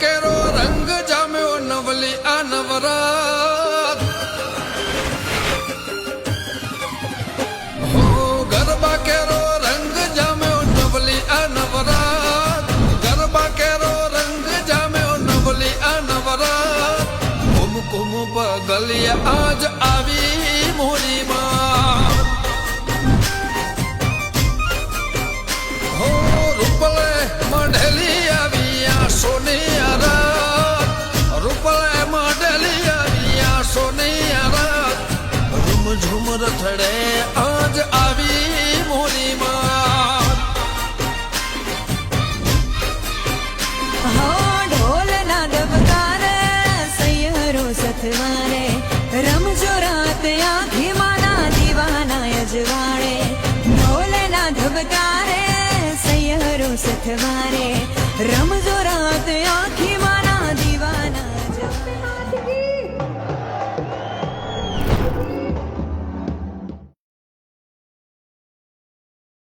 કેરો રંગ જામ્યો નવલી આ નવરાત હો ગરબા કેરો રંગ જામ્યો નવલી આ નવરાત ગરબા કેરો રંગ જામ્યો નવલી આ નવરાત કુમકુમ પગલિયા આજ આવી મોરી માં હો રૂપલે મઢેલી આવી આ સોની રાત રૂપલે મઢેલી આવી આ સોની રાત રૂમ ઝુમ રથડે આજ આવી મોરી માં હો ઢોલના ધબકારે સૈયરો સથવારે રમજો રાત આંખી માના દીવાના અજવાળે ઢોલના ધબકારે સૈયરો સથવારે રમજો રાત આંખી